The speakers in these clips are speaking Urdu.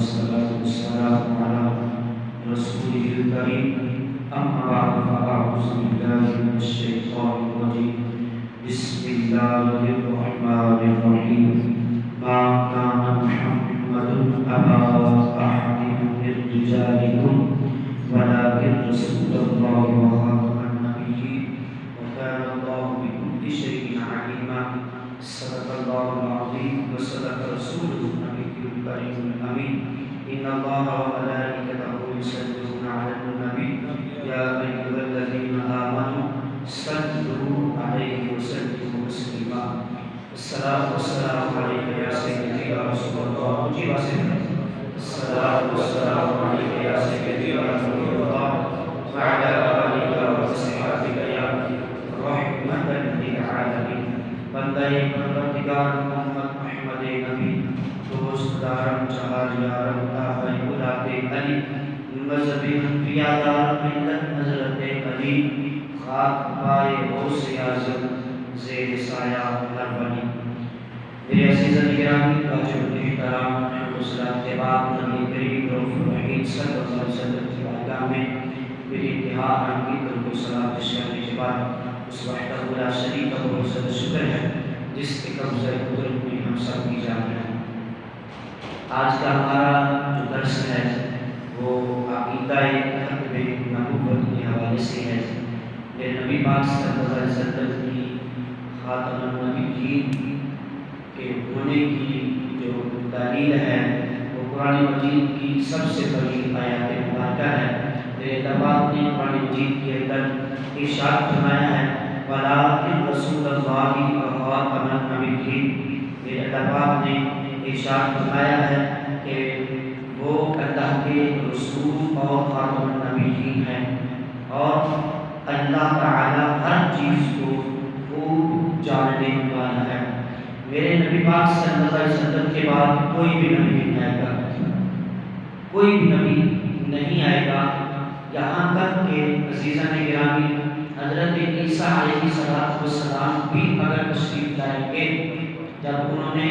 والصلاة والسلام على رسوله الكريم أما بعد فأعوذ بالله من الشيطان الرجيم بسم الله الرحمن الرحيم ما كان محمد أبا أحد من رجالكم ولكن رسول الله وخاتم النبيين وكان الله بكل شيء عليما صدق الله العظيم وصدق رسوله النبي الكريم الأمين إن الله وملائكته يصلون على النبي يا أيها الذين آمنوا صلوا عليه وسلموا تسليما الصلاة والسلام عليك يا سيدي يا رسول الله الصلاة والسلام عليك يا سيدي يا رسول الله وعلى آلك وصحبك يا رحمة للعالمين بندے پروردگار محمد محمد نبی دوست دارم چہار یارم تابع اولاد علی مذہبی انبیاء دار ملت حضرت علی خاک پائے غوث اعظم زیر سایہ ہر بنی میرے عزیز گرامی واجب احترام حضرات کے بعد نبی کریم رؤوف رحیم صلی اللہ علیہ وسلم کی بارگاہ میں میری انتہا کی درود و سلام پیش کرنے کے بعد اس وحدہ لا شریک اور سب شکر ہے جس کے قبضہ قدرت میں ہم سب کی جان رہے ہیں۔ آج کا ہمارا جو درس ہے وہ عقیدہ ختم نبوت کے حوالے سے ہے۔ یہ نبی پاک صلی اللہ علیہ وسلم کی خاتم النبیین کے ہونے کی جو دلیل ہے وہ قرآن مجید کی سب سے بڑی آیات مبارکہ ہے۔ میرے دباغ نے قرآن مجید کے اندر ارشاد فرمایا ہے وَلَٰكِن رَسُولَ اللَّهِ وَخَاتَمَ النَّبِيِّينَ۔ میرے دباغ نے ارشاد فرمایا ہے کہ وہ اللہ کے رسول اور خاتم النبیین ہیں اور اللہ تعالی ہر چیز کو خوب جاننے والا ہے۔ میرے نبی پاک صلی اللہ علیہ وسلم کے بعد کوئی بھی نبی نہیں آئے گا، کوئی بھی نبی نہیں آئے گا، یہاں تک کہ عزیزان گرامی حضرت عیسیٰ علیہ السلام بھی اگر تشریف لائیں گے، جب انہوں نے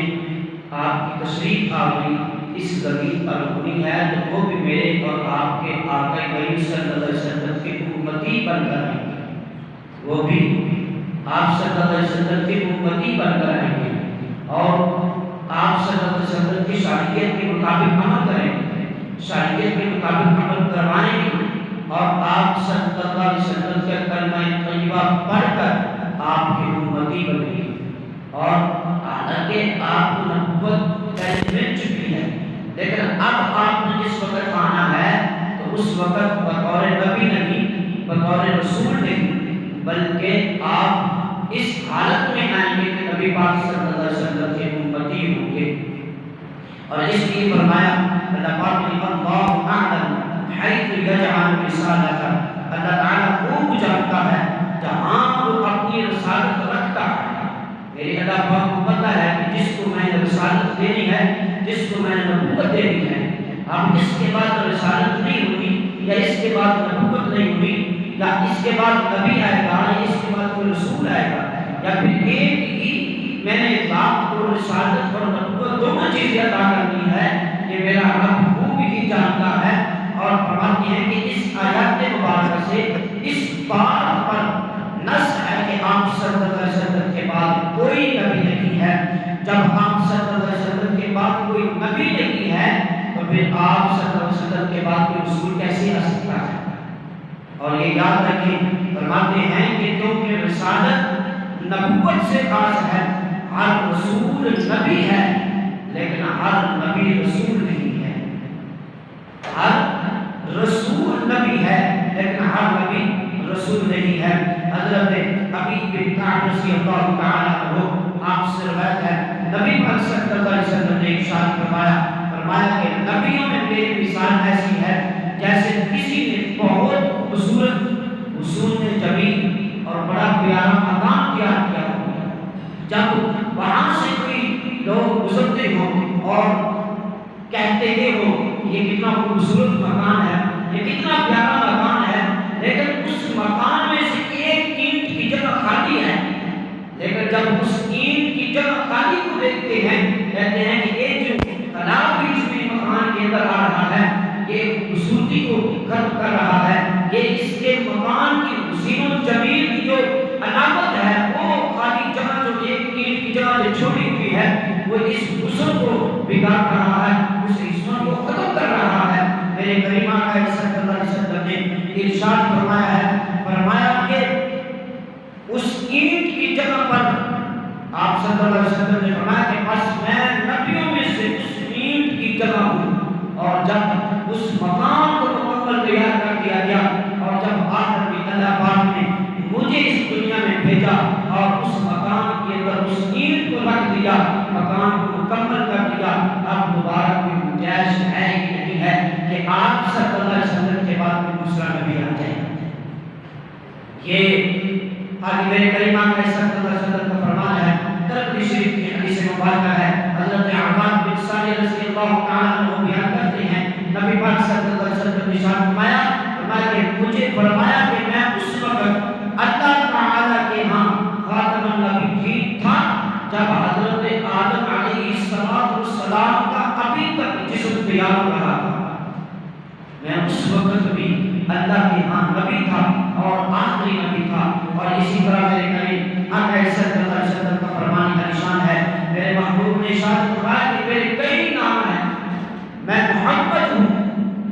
آپ کی تشریف آوری اس زمین پر ہونی ہے تو وہ بھی میرے اور آپ کے آقا کریم صلی اللہ علیہ وسلم کے امتی بن کر آئیں گے، وہ بھی آپ صلی اللہ علیہ وسلم کے امتی بن کر آئیں گے اور آپ صلی اللہ علیہ وسلم کی شریعت کے مطابق عمل کریں گے، شریعت کے مطابق عمل کروائیں گے اور آپ صلی اللہ علیہ وسلم کا کلمہ طیبہ پڑھ کر آپ کی امتی بنیں گے۔ اور حالانکہ آپ کو نبوت پہلے مل چکی ہے لیکن اب آپ نے جس وقت آنا ہے تو اس وقت بطور نبی نہیں، بطور رسول نہیں، بلکہ آپ اس حالت میں آئیں گے کہ نبی پاک صلی اللہ علیہ وسلم کے امتی ہوں گے۔ اور اس لیے فرمایا اللہ پاک نے اللہ اعلم حیث یجعل رسالتہ، اللہ تعالیٰ خوب جانتا ہے جہاں وہ اپنی رسالت رکھتا ہے۔ میرے اللہ پاک کو پتہ ہے کہ جس کو میں نے رسالت دینی ہے، جس کو میں نے نبوت دینی ہے، اب اس کے بعد رسالت نہیں ہوگی یا اس کے بعد نبوت نہیں ہوگی یا اس کے بعد نبی آئے گا یا اس کے بعد کوئی رسول آئے گا یا پھر ایک ہی میں نے باپ کو رسالت اور نبوت دونوں چیزیں عطا کرنی ہے، یہ میرا رب خوب ہی جانتا ہے۔ اور فرماتے ہیں کہ اس آیات مبارکہ سے اس بات پر نص ہے کہ آپ صلی اللہ علیہ وسلم کے بعد کوئی نبی نہیں ہے۔ جب آپ صلی اللہ علیہ وسلم کے بعد کوئی نبی نہیں ہے تو پھر آپ صلی اللہ علیہ وسلم کے بعد کوئی رسول کیسے آ سکتا ہے؟ اور یہ یاد رکھیں، فرماتے ہیں کہ کیونکہ رسالت نبوت سے خاص ہے، ہر رسول نبی ہے لیکن ہر نبی رسول نہیں ہے۔ ہر رسول نبی ہے لیکن ہر نبی رسول نہیں ہے۔ حضرت ابی بن کعب رضی اللہ تعالیٰ عنہ آپ سے روایت ہے نبی پاک صلی اللہ علیہ وسلم نے ارشاد فرمایا کہ نبیوں میں میری مثال ایسی ہے جیسے کسی نے بہت خوبصورت حسن جمیل اور بڑا پیارا مکان تیار کیا ہو، جب وہاں سے کوئی لوگ گزرتے ہوں اور کہتے ہیں وہ یہ کتنا خوبصورت مکان ہے، یہ کتنا پیارا مکان ہے، لیکن اس مکان میں سے ایک اینٹ کی جگہ خالی ہے، لیکن جب اس اینٹ کی جگہ خالی کو دیکھتے ہیں کہتے ہیں کہ ایک جو تالاب بیچ میں مکان کے اندر آ رہا ہے، یہ خوبصورتی کو ختم کر رہا ہے، یہ اس کے مکان کی حسین و جمیل کی جو علامت ہے وہ خالی جگہ جو ایک اینٹ کی جگہ جو چھوڑی ہوئی ہے وہ اس حسن کو بگاڑ رہا ہے، اس حسن کو ختم کر رہا ہے۔ میرے کریم آقا صلی اللہ علیہ وسلم نے ارشاد فرمایا ہے، فرمایا کہ اس اینٹ کی جگہ پر آپ صلی اللہ علیہ وسلم نے فرمایا کہ بس میں نبیوں میں سے اس اینٹ کی جگہ ہوں، اور جب اس مقام کو مکمل تیار کر دیا گیا اور جب آخر میں اللہ پاک نے مجھے اس دنیا میں بھیجا اور اس مقام کے اندر اس اینٹ کو رکھ دیا، مقام کو مکمل کر دیا، اب دوبارہ کوئی گنجائش ہے ہی نہیں ہے کہ آپ صلی اللہ علیہ وسلم کے بعد میں دوسرا نبی آ جائے۔ یہ آگے میرے کریم آقا صلی اللہ علیہ وسلم کا فرمان ہے، ترمذی شریف کی حدیث مبارکہ ہے، حضرت عباد بن صالح رضی اللہ تعالیٰ عنہ بیان کرتے ہیں، نبی پاک صلی اللہ علیہ وسلم نے ارشاد فرمایا کہ مجھے فرمایا کہ میں اس وقت اللہ تعالیٰ کے ہاں خاتم النبیین تھا جب حضرت آدم علیہ السلام کا ابھی تک جسم تیار ہو رہا تھا، میں اس وقت بھی اللہ کے ہاں نبی تھا اور آخری نبی تھا۔ اور اسی طرح میرے کریم آقا صلی اللہ علیہ وسلم کا فرمان کا نشان ہے، میرے محبوب نے ارشاد فرمایا کہ میرے کئی نام ہیں، میں محمد ہوں،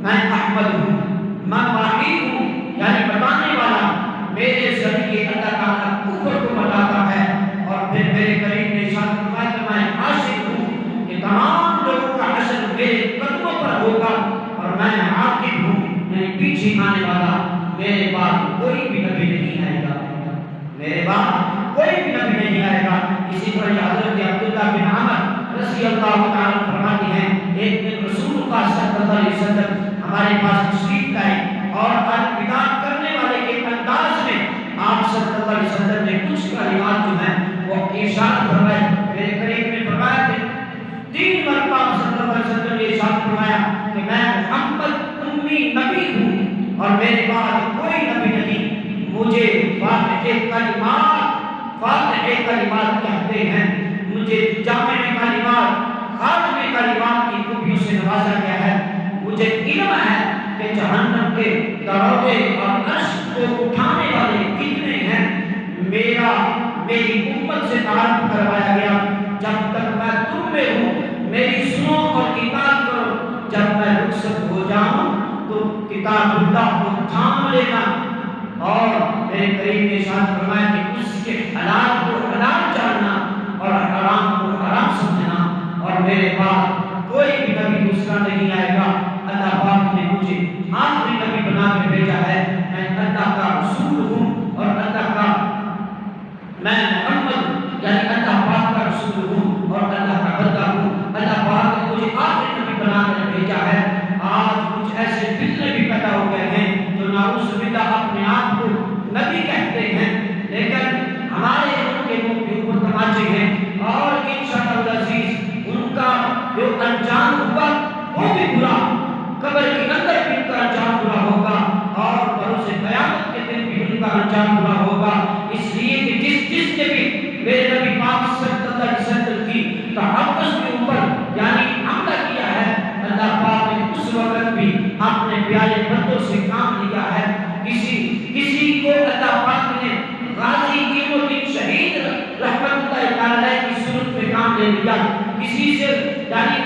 میں احمد ہوں، میں ماہی ہوں یعنی بتانے والا، میرے ذریعے اللہ تعالیٰ کفر کو بتاتا ہے، اور پھر میرے کریم نے ارشاد فرمایا کہ میں عاشق ہوں کہ تمام لوگوں کا حشر میرے قدموں پر ہوگا، اور میں عاقب ہوں یعنی پیچھے آنے والا، میرے بعد کوئی بھی نبی نہیں آئے گا، میرے بعد کوئی بھی نبی نہیں آئے گا۔ اسی طرح حضرت عبداللہ بن عمر رضی اللہ تعالیٰ فرماتے ہیں، ایک دن رسول اللہ صلی اللہ علیہ وسلم ہمارے پاس تشریف لائے اور الوداع کرنے والے کے انداز میں آپ صلی اللہ علیہ وسلم نے کچھ کلمات جو ہیں وہ ارشاد فرمائے۔ میرے کریم نے فرمایا کہ 3 مرتبہ صلی اللہ علیہ وسلم نے ارشاد فرمایا کہ میں محمد امی نبی ہوں اور میرے بعد کوئی نبی نہیں، مجھے فاتح کلمات کہتے ہیں، مجھے جامع کلمات خاتم کلمات کی خوبیوں سے نوازا گیا ہے، مجھے علم ہے کہ جہنم کے دروازے اور عرش کو اٹھانے والے کتنے ہیں، میری امت سے تعارف کروایا گیا، جب تک میں تم میں ہوں میری سنو اور اطاعت کرو، جب میں رخصت ہو جاؤں تو کتاب اللہ کو تھام لینا، اور میرے کریم نے ارشاد فرمایا کہ اس کے حلال کو حلال جاننا اور حرام کو حرام سمجھنا، اور میرے بعد کوئی بھی نبی دوسرا نہیں آئے گا۔ اللہ پاک نے مجھے آخری نبی بنا کے بھیجا ہے، میں اللہ کا رسول ہوں اور اللہ کا میں محمد یعنی اللہ پاک کا رسول ہوں اور اللہ کا بندہ ہوں۔ اللہ پاک نے مجھے آخری نبی بنا کر بھیجا ہے۔ آج کچھ ایسے فتنے بھی پیدا ہو گئے ہیں جو نعوذ باللہ اپنے آپ کو نبی کہتے ہیں، لیکن ہمارے ان کے منہ کے اوپر تماچے ہیں، اور انشاءاللہ العزیز ان کا جو انجام ہوگا وہ بھی برا، قبر کے اندر بھی ان کا انجام برا ہوگا، اور بروز قیامت کے دن بھی ان کا انجام برا ہوگا، اس لیے کہ جس نے بھی میرے نبی پاک صلی اللہ علیہ وسلم کی تحفظ کے اوپر یعنی حملہ کیا ہے، اللہ پاک نے اس وقت بھی اپنے پیارے بندوں سے کام لیا ہے۔ کسی کو اللہ پاک نے غازی علم الدین شہید رحمت اللہ علیہ کی صورت میں کام لے لیا، کسی سے یعنی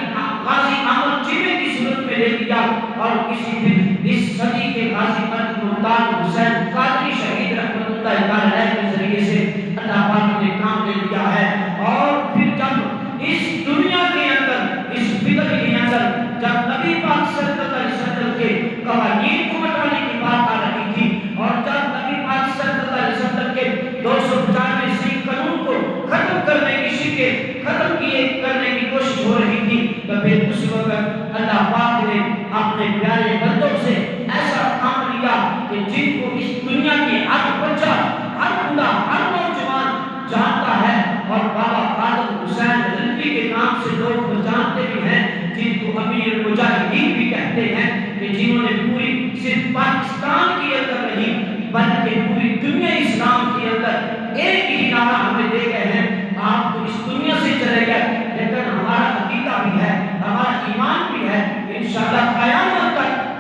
غازی احمد چیمے کی صورت میں لے لیا، اور کسی پھر اس صدی کے غازی ملتان حسین قادری شہید رحمت اللہ علیہ کے ذریعے سے اللہ پاک نے کام لے لیا ہے۔ اور پھر جب اس دنیا کے اندر اس فکر کے اندر جب نبی پاک صلی اللہ علیہ وسلم کے قوانین کو مٹانے کی بات آ رہی تھی، اور جب نبی پاک صلی اللہ علیہ وسلم کے 295 قانون کو ختم کرنے کی شکیں ختم کرنے کی کوشش ہو رہی تھی، تو پھر اس وقت اللہ پاک نے اپنے پیارے بندوں سے ایسا کام لیا کہ جن کو اس دنیا کے ہر بچہ، ہر بوڑھا، ہر نوجوان جانتا ہے، اور بابا قادر حسین رضوی کے نام سے لوگ جانتے بھی ہیں، جن کو امیر المجاہدین بھی کہتے ہیں، کہ جنہوں نے پوری صرف پاکستان کے اندر نہیں بلکہ پوری دنیا اسلام کے اندر ایک ہی نعرہ ہمیں دے گئے ہیں، آپ تو اس دنیا سے چلے گئے لیکن ہمارا عقیدہ بھی ہے، ہمارا ایمان بھی ہے، انشاءاللہ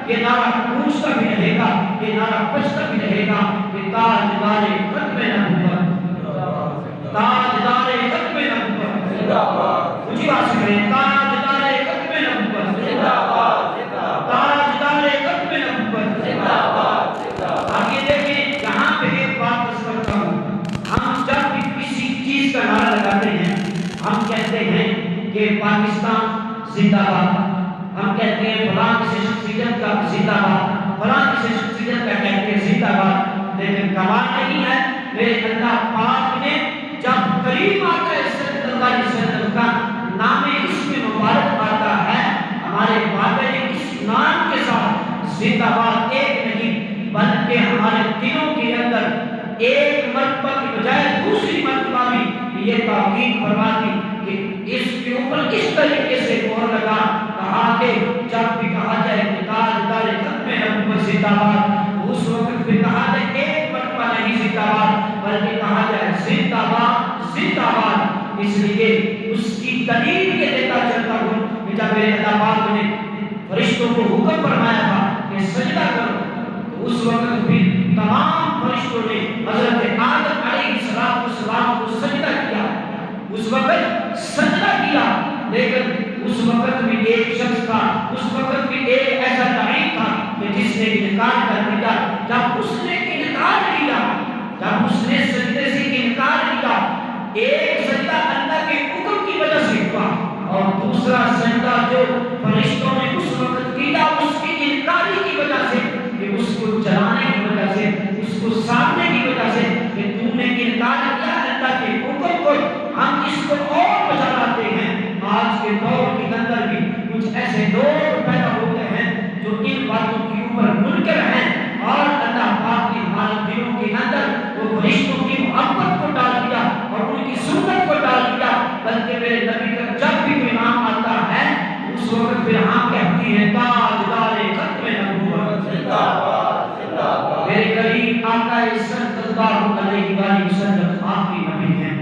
یہ نعرہ گونجتا بھی رہے گا، یہ نعرہ بجتا بھی رہے گا کہ تاجدار ختم نبوت، تاجدار ختم نبوت، مجھے بات کریں، تاجدار ختم نبوت، تاجدار ختم نبوت۔ آگے دیکھیں، یہاں پہ ایک بات بس کرتا ہوں، ہم جب بھی کسی چیز کا نعرہ لگاتے ہیں، ہم کہتے ہیں کہ پاکستان زندہ باد، ہم کہتے ہیں فلاں کسی شخصیت کا زندہ باد، فلاں کسی شخصیت کا کہتے ہیں زندہ باد، لیکن کمال نہیں ہے میرے اللہ پاک نے جب کریم آقا صلی اللہ علیہ وسلم کا نام اس میں مبارک آتا ہے، ہمارے بابا نے اس نام کے ساتھ زندہ باد ایک نہیں بلکہ ہمارے دلوں کے اندر ایک مرتبہ کی بجائے دوسری مرتبہ بھی یہ تاکید فرما دی کہ اس کے اوپر اس طریقے سے مہر لگا، کہا کہ جب بھی کہا جائے کہ تاجدار ختم نبوت زندہ باد، اس وقت بھی کہا جائے ایک مرتبہ نہیں زندہ باد بلکہ کہا جائے زندہ باد زندہ باد۔ اس لیے اس کی دلیل یہ دیتا چلتا ہوں کہ جب میرے اللہ پاک نے فرشتوں کو حکم فرمایا تھا کہ سجدہ کرو، اس وقت بھی تمام فرشتوں نے حضرت آدم علیہ السلام کو سجدہ کیا، اس وقت سجدہ کیا، لیکن اس وقت بھی ایک شخص تھا، اس وقت بھی ایک ایسا لعین تھا کہ جس نے انکار کر دیا۔ جب اس نے انکار کیا، جب اس نے سجدے سے انکار کیا، ایک سجدہ اللہ کے حکم کی وجہ سے ہوا اور دوسرا سجدہ جو فرشتوں نے اس وقت کیا اس کی انکاری کی وجہ سے، کہ اس کو جلانے کی وجہ سے، اس کو سامنے کی وجہ سے کہ تم نے انکار کیا اللہ کے حکم کو۔ ہم اس کو اور بجا لاتے ہیں، آج کے دور کے اندر بھی کچھ ایسے لوگ پیدا ہوتے ہیں جو ان باتوں کے اوپر منکر ہیں، اور اللہ پاک نے ہمارے دلوں کے اندر وہ فرشتوں کی محبت کو ڈال دیا اور ان کی سنت کو ڈال دیا، بلکہ میرے نبی کا جب بھی کوئی نام آتا ہے اس وقت پھر ہم کہتی ہیں تاجدار ختم نبوت زندہ باد زندہ باد۔ میرے کریم آقا صلی اللہ علیہ وآلہ وسلم آخری نبی ہیں،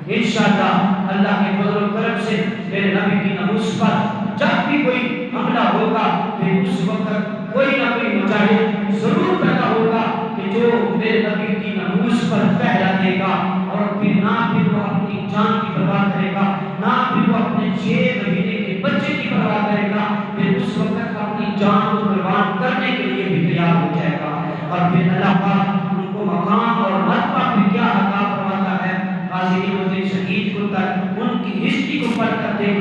انشاءاللہ اللہ کے فضل و کرم سے میرے نبی کی ناموس پر جب بھی کوئی حملہ ہوگا پھر اس وقت کوئی نہ کوئی مجاہد ضرور پیدا ہوگا کہ جو میرے نبی کی ناموس پر پہرا دے گا، اور پھر نہ پھر وہ اپنی جان کی پرواہ کرے گا، نہ پھر وہ اپنے 6 مہینے کے بچے کی پرواہ کرے گا، پھر اس وقت اپنی جان کو قربان کرنے کے لیے بھی تیار ہو جائے گا، اور پھر اللہ پاک ان کو مقام اور مرتبہ بھی کیا عطا فرماتا ہے۔ غازی الدین شہید کو تک ان کی ہسٹری کو پڑھ کر دیکھ،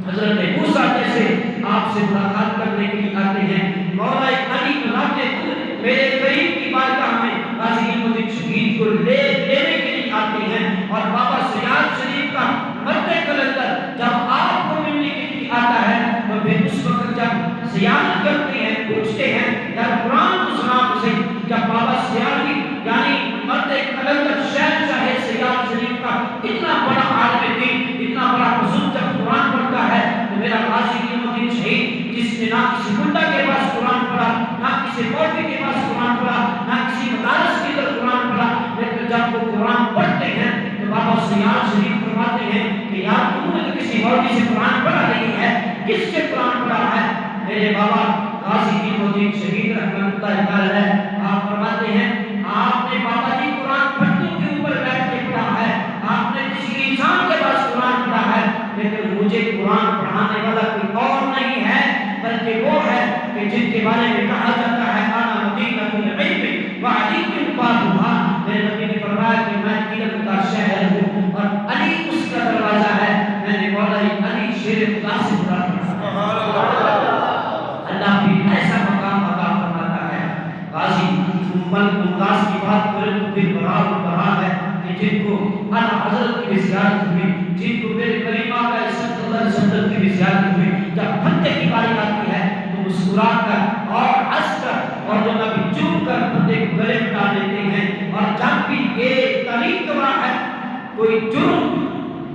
حضرت موسیٰ جیسے آپ سے ملاقات کرنے کے لیے آتے ہیں، مولا علی بلاتے خود میرے قریب کی بارگاہ میں غازی الدین شہید کو لینے کے لیے آتے ہیں، اور بابا سیاد شریف کا مرد کلندر جب آپ کو ملنے کے لیے آتا ہے تو پھر اس وقت جب زیارت کرتے ہیں پوچھتے ہیں یا قرآن کو سنا اسے، جب بابا سیاد یعنی مرد کلندر شہنشاہ سیاد شریف کا اتنا بڑا عالم دین، اتنا بڑا بزرگ جب قرآن پڑھتا ہے تو میرا غازی الدین شہید جس نے نہ کسی منڈا کے پاس قرآن پڑھا، نہ کسی مولوی کے پاس قرآن پڑھا، نہ کسی مدارس کے اندر قرآن پڑھا، لیکن جب وہ قرآن پڑھتے ہیں تو بابا سیاد شریف فرماتے ہیں کہ یار تم نے تو کسی مولوی سے قرآن پڑھا نہیں ہے، کس سے قرآن پڑھا ہے؟ میرے بابا غازی الدین شہید رحمۃ اللہ علیہ آپ فرماتے ہیں آپ نے بابا جی قرآن پھٹوں کے اوپر بیٹھ کے پڑھا ہے، آپ نے کسی انسان کے پاس قرآن پڑھا ہے، لیکن مجھے قرآن پڑھانے والا کوئی اور نہیں ہے بلکہ وہ ہے کہ جن کے بارے میں کہا جاتا ہے انا مدینۃ العلم وعلی بابھا، میرے نبی نے فرمایا کہ میں علم کا شہر ہوں اور علی اس کا دروازہ ہے، میں نے مولا علی شیر خدا سے سبحان اللہ، اللہ بھی ایسا مقام عطا فرماتا ہے۔ غازی ممتاز کی بات کریں تو پھر برا ہے کہ جن کو اعلیٰ حضرت کی زیارت ہوئی، جن کو میرے کریم آقا صلی اللہ علیہ وسلم کی زیارت ہوئی، جب بندے کی باری آتی ہے تو مسکرا کر اور ہنس کر اور جو نبی چوم کر بندے کو گلے میں ڈال لیتے ہیں، اور جب بھی یہ تاریخ گواہ ہے کوئی جرم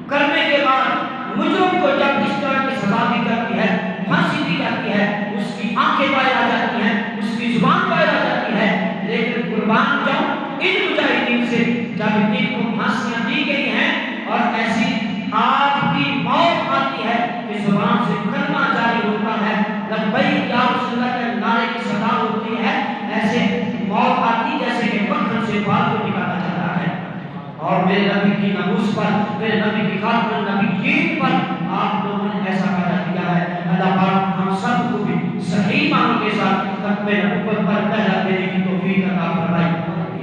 کرنے کے بعد مجرم کو جب اس طرح کی سزا دی جاتی ہے، پھانسی دی جاتی ہے، اس کی آنکھیں باہر آ جاتی ہیں، اس کی زبان باہر آ جاتی ہے، لیکن قربان جاؤں ان مجاہدین سے جب ان کو پھانسیاں دی گئی ہیں اور ایسی آپ کی موت آتی ہے کہ زبان سے کلمہ جاری ہوتا ہے لبیک یا رسول اللہ کے سے بال کو نکالا جاتا ہے، اور میرے نبی کی ناموس پر، میرے نبی کی خاطر نبیین پر آپ لوگوں نے ایسا پیدا کیا ہے۔ اللہ پاک ہم سب کو بھی صحیح معنوں کے ساتھ ختم نبوت پر پہلا دینے کی توفیق عطا فرمائے۔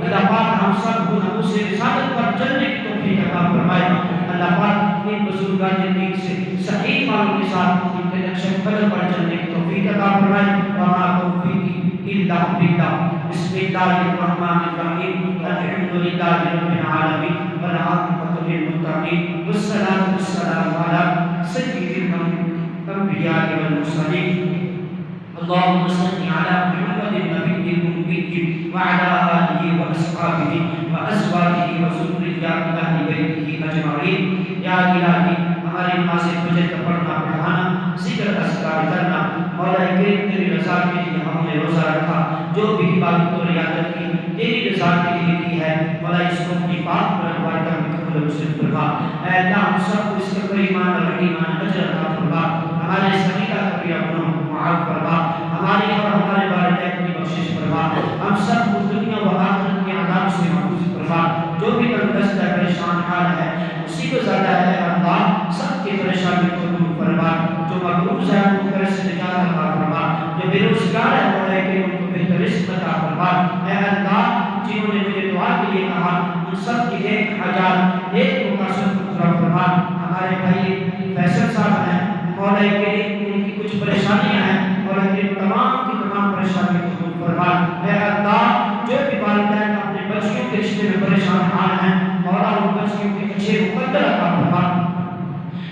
اللہ پاک ہم سب کو ناموس رسالت پر چلنے کی توفیق عطا فرمائے۔ اللہ پاک ان بزرگان دین سے صحیح معنوں کے ساتھ ان کے نقش قدم پر چلنے کی توفیق عطا فرمائے۔ وما توفیقی الا باللہ۔ بسم اللہ الرحمن الرحیم، الحمد للہ رب العالمین، والعاقبۃ للمتقین، والصلاۃ والسلام علی سید الانبیاء والمرسلین۔ اللهم صل على محمد النبي الأمي وعلى آله وأصحابه وأزواجه وذريته أهل بيته أجمعين۔ یا الہی ہماری نماز فجر کا پڑھنا پڑھانا، ذکر اذکار کرنا، مولا کریم تیری رضا کے لیے ہم نے روزہ رکھا، جو بھی عبادت و ریاضت کی تیری رضا کے لیے کی ہے، مولا اس کو اپنی پاک برکت میں قبول و منظور فرما۔ اے اللہ ہم سب کو اس کے ایمان اور ایمان اجر عطا فرما، ہمارے صغیرہ کبیرہ گناہوں کو معاف فرما، ہماری اور ہمارے والدین کی بخشش فرما، ہم سب کو دنیا و آخرت کے عذاب سے محفوظ فرما۔ جو بھی تنگدست ہے، پریشان حال ہے، مصیبت زدہ ہے، اللہ سب کی پریشانی کو دور فرما۔ جو مقروض ہے ان کو قرض سے نجات عطا فرما، جو بے روزگار ہے مولا کریم ان کو بہتر رزق عطا فرما۔ اے اللہ جنہوں نے مجھے دعا کے لیے کہا ان سب کی ایک حاجات ایک مقاصد کو پورا فرما۔ ہمارے بھائی فیصل صاحب ہیں، مولا کریم ان کی کچھ پریشانیاں ہیں، مولا کریم تمام کی تمام پریشانیوں کو دور فرما۔ اے اللہ جو بھی والدین اپنے بچیوں کے رشتے میں پریشان حال ہیں، مولا ان بچیوں کے اچھے مقدر عطا فرما۔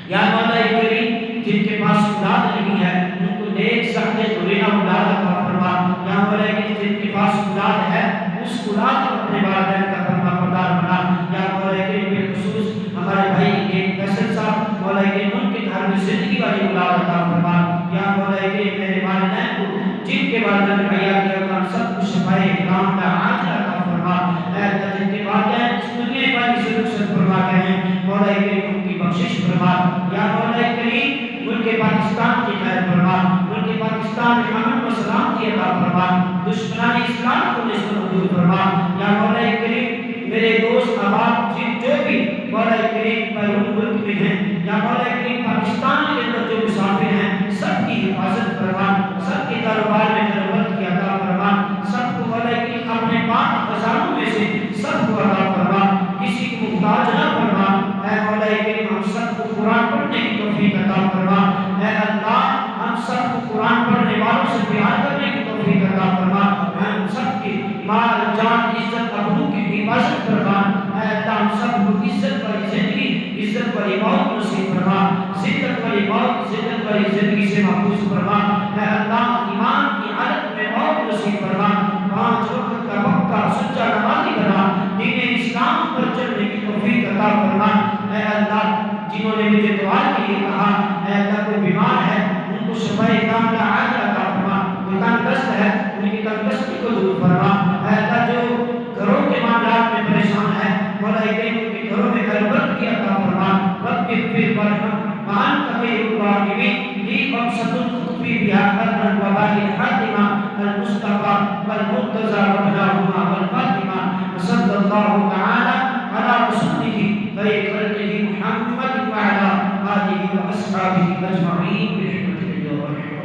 یا مولا کریم جن کے پاس اولاد نہیں ہے ان کو نیک صالح ذریہ اولاد عطا فرما۔ یا مولا کریم جن کے پاس اولاد ہے اس اولاد کو اپنے والدین کا فرما بردار بنا۔ یا مولا کریم بالخصوص ہمارے بھائی ایک فیصل صاحب، مولا کریم ان کے گھر میں زندگی والی اولاد عطا فرما۔ یا مولا کریم میرے والدین کو جن کے والدین حیا کے اوقات سب کو شفائے کاملہ عاجلہ عطا فرما۔ اے اللہ جن کے والدین اس دنیا والی سے رخصت فرما گئے ہیں، مولا کریم ان کی بخشش فرما۔ یا مولا کریم ملک پاکستان کی خیر فرما، ملک پاکستان میں امن و سلامتی عطا فرما، دشمنان اسلام کو نصب دور فرما۔ یا مولا کریم میرے دوست احباب جو بھی مولا کریم بیرون ملک میں ہیں، یا مولا کریم پاکستان کے اندر جو مسافر ہیں سب کی حفاظت فرما، سب کے کاروبار میں برکت کی عطا فرما، سب کو مولا کریم اپنے پاک خزانوں میں سے سب کو عطا فرما، کسی کو محتاج نہ فرما۔ اے مولا کریم ہم سب کو قرآن پڑھنے کی توفیق عطا فرما۔ اے اللہ ہم سب کو قرآن پڑھنے والوں سے پیار کرنے کی توفیق عطا فرما، ہم سب کی مال جان عزت ابرو کی حفاظت فرما۔ اے اللہ ہم سب کو عزت والی زندگی، عزت والی موت نصیب فرما، ذلت والی موت، ذلت والی زندگی سے محفوظ فرما۔ اے اللہ ایمان کی حالت میں موت نصیب فرما، 5 وقت کا پکا سچا نمازی بنا، دین اسلام پر چلنے کی توفیق عطا فرما۔ اے اللہ جنہوں نے مجھے دعا کے لیے کہا، اے اللہ کوئی بیمار ہے ان کو شفائے کاملہ عاجلہ عطا فرما، کوئی تنگدست ہے ان کی تنگدستی کو دور فرما۔ اے اللہ جو گھروں کے معاملات میں پریشان ہے، مولا کریم ان کے گھروں میں برکت کی عطا فرما۔ رب اغفر وارحم وانت خیر الراحمین، لی خمسۃ تخفی بها قدر الوباء الحاتمہ المصطفى والمرتضى وابناهما والفاطمہ، وصلی اللہ تعالی علی رسولہ خیر خلقہ محمد وعلی آلہ واصحابہ اجمعین برحمتک یا ارحم